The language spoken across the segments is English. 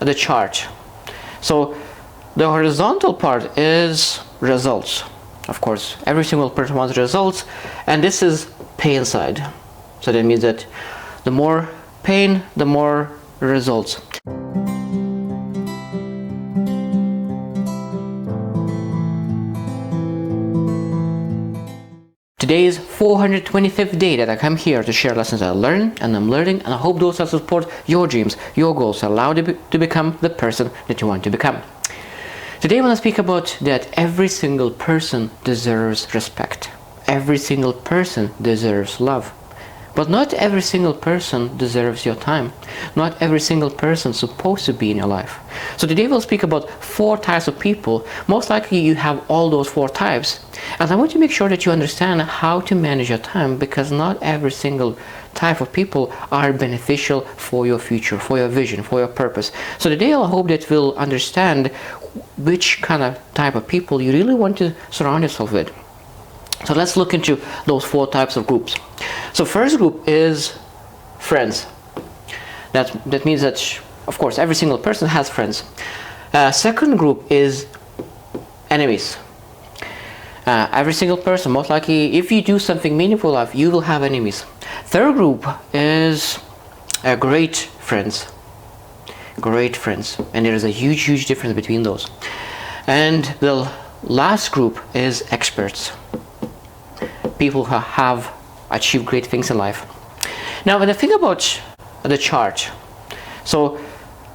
the chart. So the horizontal part is results. Of course, every single person wants results, and this is pain side. So that means that the more pain, the more results. Today's 425th day that I come here to share lessons I learned and I'm learning, and I hope those will support your dreams, your goals, allow you to become the person that you want to become. Today I want to speak about that every single person deserves respect. Every single person deserves love. But not every single person deserves your time. Not every single person is supposed to be in your life. So today we'll speak about 4 types of people. Most likely you have all those 4 types. And I want to make sure that you understand how to manage your time, because not every single type of people are beneficial for your future, for your vision, for your purpose. So today I hope that we'll understand which kind of type of people you really want to surround yourself with. So let's look into those 4 types of groups. So first group is friends. That means that, of course, every single person has friends. Second group is enemies. Every single person, most likely, if you do something meaningful in life, you will have enemies. Third group is great friends. Great friends. And there is a huge difference between those. And the last group is experts. People who have achieved great things in life. Now, when I think about the chart, so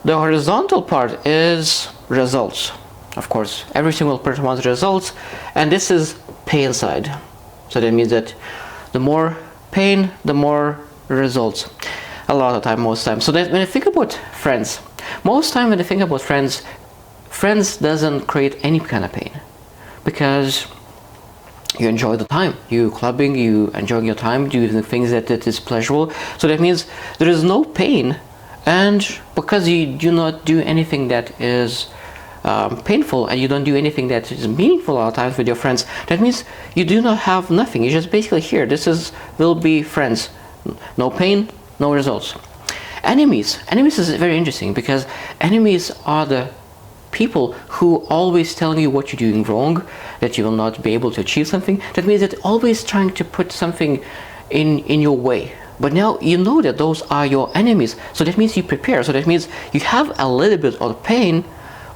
the horizontal part is results. Of course, every single person wants results, and this is pain side. So that means that the more pain, the more results. A lot of time, most time. So that when I think about friends, most time when I think about friends, friends doesn't create any kind of pain, because you enjoy the time, you clubbing, you enjoying your time, doing things that is pleasurable. So that means there is no pain, and because you do not do anything that is painful, and you don't do anything that is meaningful all the times with your friends, that means you do not have nothing. You're just basically here. Will be friends. No pain, no results. Enemies is very interesting, because enemies are the people who always telling you what you're doing wrong, that you will not be able to achieve something. That means that always trying to put something in your way. But now you know that those are your enemies, so that means you prepare. So that means you have a little bit of pain,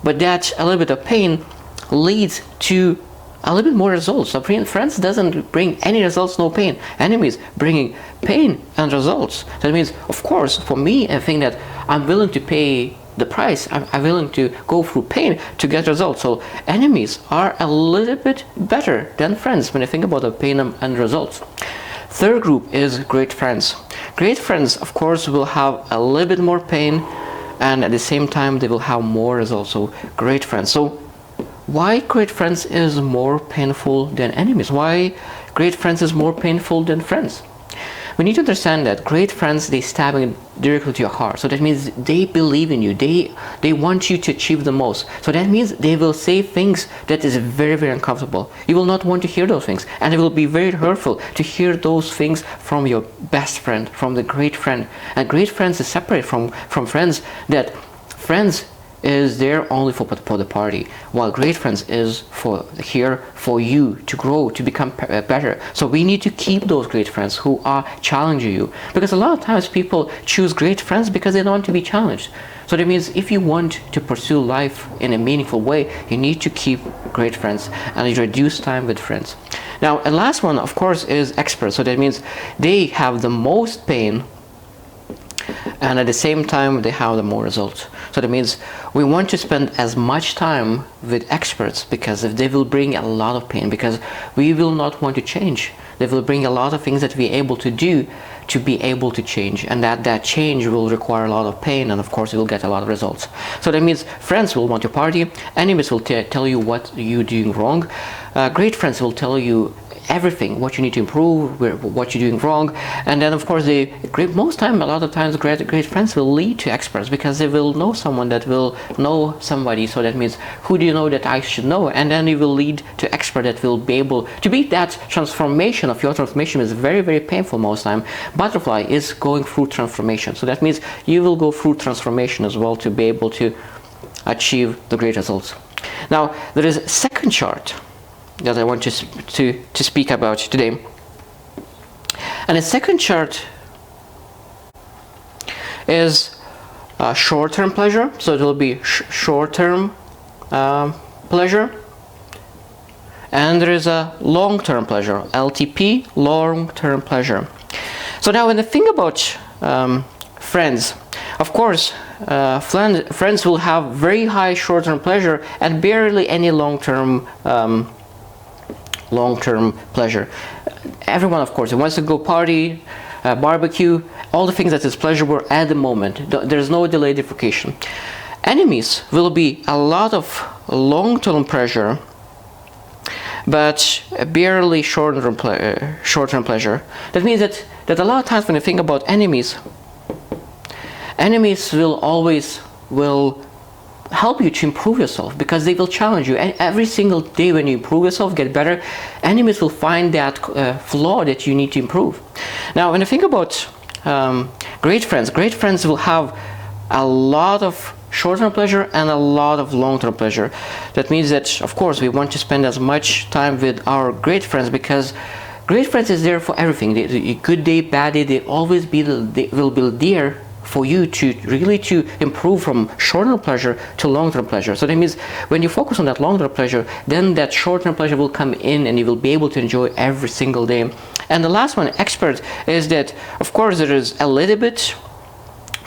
but that a little bit of pain leads to a little bit more results. So friends doesn't bring any results, no pain. Enemies bringing pain and results. That means, of course, for me, I think that I'm willing to pay the price. I'm willing to go through pain to get results. So enemies are a little bit better than friends when I think about the pain and results. Third group is great friends. Great friends, of course, will have a little bit more pain, and at the same time they will have more results. So great friends. So why great friends is more painful than enemies? Why great friends is more painful than friends? We need to understand that great friends, they stab directly to your heart. So that means they believe in you. They want you to achieve the most. So that means they will say things that is very uncomfortable. You will not want to hear those things, and it will be very hurtful to hear those things from your best friend, from the great friend. And great friends is separate from friends. That friends is there only for the party, while great friends is here for you to grow, to become better. So we need to keep those great friends who are challenging you, because a lot of times people choose great friends because they don't want to be challenged. So that means if you want to pursue life in a meaningful way, you need to keep great friends and reduce time with friends. Now, and last one, of course, is experts. So that means they have the most pain, and at the same time they have the more results. So that means we want to spend as much time with experts, because if they will bring a lot of pain, because we will not want to change. They will bring a lot of things that we are able to do to be able to change, and that change will require a lot of pain, and of course you will get a lot of results. So that means friends will want to party, enemies will tell you what you're doing wrong, great friends will tell you everything, what you need to improve, what you're doing wrong. And then of course most time, a lot of times great friends will lead to experts, because they will know someone that will know somebody. So that means, who do you know that I should know? And then it will lead to expert that will be able to be that transformation. Of your transformation is very, very painful most time. Butterfly is going through transformation. So that means you will go through transformation as well to be able to achieve the great results. Now, there is a second chart that I want to speak about today. And the second chart is short-term pleasure. So it will be short-term pleasure. And there is a long-term pleasure, LTP, long-term pleasure. So now when I think about friends, of course, friends will have very high short-term pleasure and barely any long-term pleasure. Everyone, of course, wants to go party, barbecue, all the things that is pleasurable at the moment. There's no delayed gratification. Enemies will be a lot of long-term pleasure, but barely short-term pleasure. That means that a lot of times when you think about enemies will always help you to improve yourself, because they will challenge you. And every single day when you improve yourself, get better, enemies will find that flaw that you need to improve. Now, when you think about great friends will have a lot of short-term pleasure and a lot of long-term pleasure. That means that, of course, we want to spend as much time with our great friends, because great friends is there for everything. Good day, bad day, they will be there for you to really to improve from short-term pleasure to long-term pleasure. So that means when you focus on that long-term pleasure, then that short-term pleasure will come in and you will be able to enjoy every single day. And the last one, expert, is that, of course, there is a little bit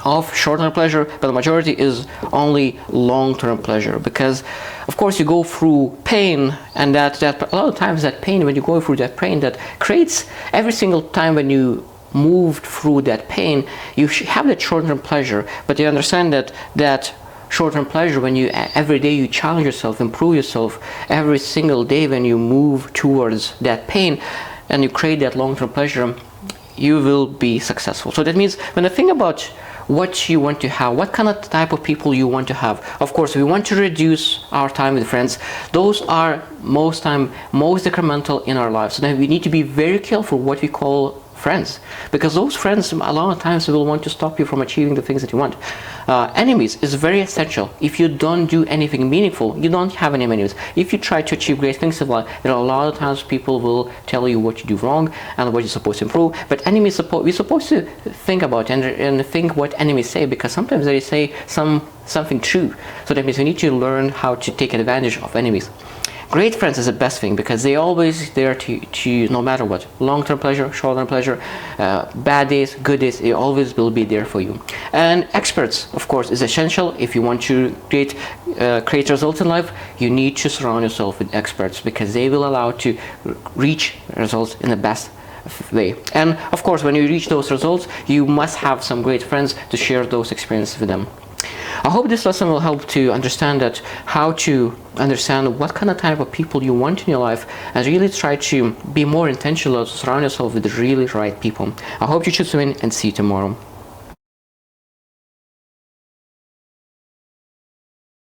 of short-term pleasure, but the majority is only long-term pleasure, because of course you go through pain, and that a lot of times that pain, when you go through that pain, that creates every single time when you moved through that pain, you have that short-term pleasure, but you understand that short-term pleasure, when you every day you challenge yourself, improve yourself, every single day when you move towards that pain and you create that long-term pleasure, you will be successful. So that means when I think about what you want to have, what kind of type of people you want to have, of course we want to reduce our time with friends. Those are most detrimental in our lives. So then we need to be very careful what we call friends, because those friends a lot of times will want to stop you from achieving the things that you want. Enemies is very essential. If you don't do anything meaningful, you don't have any enemies. If you try to achieve great things in life, there are a lot of times people will tell you what you do wrong and what you're supposed to improve. But enemies, we're supposed to think about and think what enemies say, because sometimes they say something true. So that means we need to learn how to take advantage of enemies. Great friends is the best thing, because they always there to no matter what, long-term pleasure, short-term pleasure, bad days, good days, they always will be there for you. And experts, of course, is essential. If you want to create results in life, you need to surround yourself with experts, because they will allow to reach results in the best way. And of course, when you reach those results, you must have some great friends to share those experiences with them. I hope this lesson will help to understand how to understand what kind of type of people you want in your life, and really try to be more intentional to surround yourself with the really right people. I hope you choose to win, and see you tomorrow.